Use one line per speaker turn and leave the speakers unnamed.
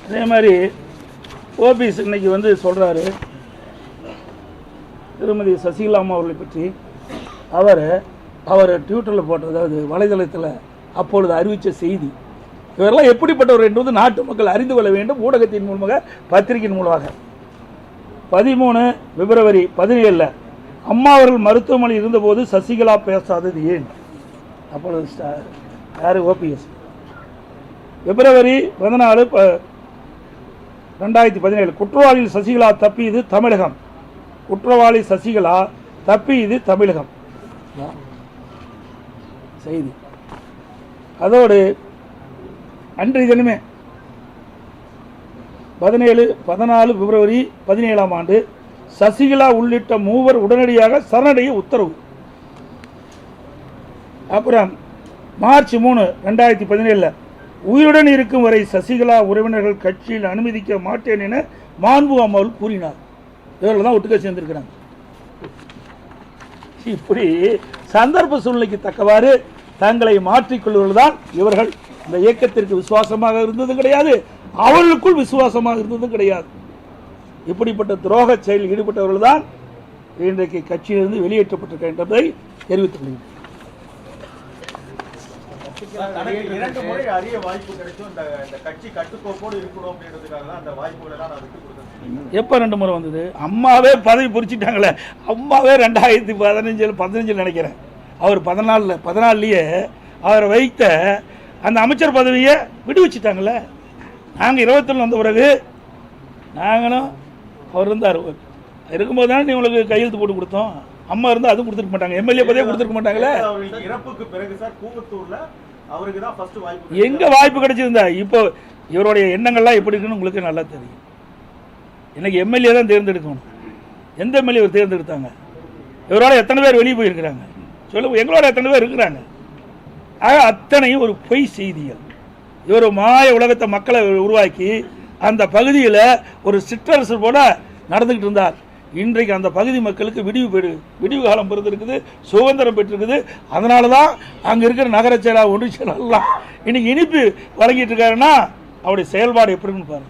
அதே மாதிரி ஓபிஎஸ் இன்னைக்கு வந்து சொல்கிறாரு திருமதி சசிகலா அம்மா அவர்களை பற்றி அவர் ட்விட்டரில் போட்ட, அதாவது வலைதளத்தில் அப்பொழுது அறிவித்த செய்தி, இவரெல்லாம் எப்படிப்பட்டவர் என்பது நாட்டு மக்கள் அறிந்து கொள்ள வேண்டும். ஊடகத்தின் மூலமாக, பத்திரிகையின் மூலமாக 13 பிப்ரவரி 17 அம்மா அவர்கள் மருத்துவமனையில் இருந்தபோது சசிகலா பேசாதது ஏன்? அப்பொழுது யார்? ஓபிஎஸ். பிப்ரவரி 14 2017 குற்றவாளி சசிகலா தப்பியது தமிழகம். குற்றவாளி சசிகலா தப்பியது தமிழகம் செய்தி. அதோடு அன்றைய தினமே 14 பிப்ரவரி 17 சசிகலா உள்ளிட்ட 3 உடனடியாக சரணடைய உத்தரவு. அப்புறம் மார்ச் 3 2017 உயிருடன் இருக்கும் வரை சசிகலா உறவினர்கள் கட்சியில் அனுமதிக்க மாட்டேன் என மாண்பு அம்மாள் கூறினார். இவர்கள் தான் ஒட்டுக்க சேர்ந்திருக்கிறாங்க. இப்படி சந்தர்ப்ப சூழ்நிலைக்கு தக்கவாறு தங்களை மாற்றிக்கொள்வதுதான் இவர்கள். இந்த இயக்கத்திற்கு விசுவாசமாக இருந்தது கிடையாது, அவர்களுக்குள் விசுவாசமாக இருந்ததும் கிடையாது. இப்படிப்பட்ட துரோக செயலில் ஈடுபட்டவர்கள் தான் இன்றைக்கு கட்சியிலிருந்து வெளியேற்றப்பட்டிருக்க என்பதை தெரிவித்துக் கொள்கிறேன். எப்ப 2 முறை வந்தது? அம்மாவே பதவி பொறிச்சிட்டாங்களே. அம்மாவே 2015 நினைக்கிறேன், அவர் 14 அவரை வைத்த அந்த அமைச்சர் பதவியை விடுவிச்சிட்டாங்களே. நாங்கள் 21 வந்த பிறகு நாங்களும் அவர் இருந்தார் இருக்கும்போது தானே உங்களுக்கு கையெழுத்து போட்டு கொடுத்தோம். அம்மா இருந்தால் அதுவும் கொடுத்துருக்க மாட்டாங்க, எம்எல்ஏ பதவியே கொடுத்துருக்க மாட்டாங்களே.
இறப்புக்கு பிறகு சார் கூவத்தூர்ல அவருக்கு தான் ஃபர்ஸ்ட் வாய்ப்பு.
எங்க வாய்ப்பு கிடைச்சிருந்தா? இப்போ இவருடைய எண்ணங்கள்லாம் எப்படி இருக்குன்னு உங்களுக்கு நல்லா தெரியும். இன்னைக்கு எம்எல்ஏ தான் தேர்ந்தெடுக்கணும். எந்த எம்எல்ஏ தேர்ந்தெடுத்தாங்க? இவரோட எத்தனை பேர் வெளியே போயிருக்கிறாங்க சொல்லுங்க. எங்களோட எத்தனை பேர் இருக்கிறாங்க? ஆக அத்தனையும் ஒரு பொய் செய்திகள். இவர் மாய உலகத்தை மக்களை உருவாக்கி அந்த பகுதியில் ஒரு சிற்றரசு போல நடந்துக்கிட்டு இருந்தார். இன்றைக்கு அந்த பகுதி மக்களுக்கு விடிவு காலம் பிறந்திருக்குது, சுதந்திரம் பெற்றிருக்குது. அதனால தான் அங்கே இருக்கிற நகர செயலாளர், ஒன்றிய செயலாளர்லாம் இன்னைக்கு இனிப்பு வழங்கிட்டு இருக்காருன்னா அவருடைய செயல்பாடு எப்படி இருக்குன்னு பாருங்க.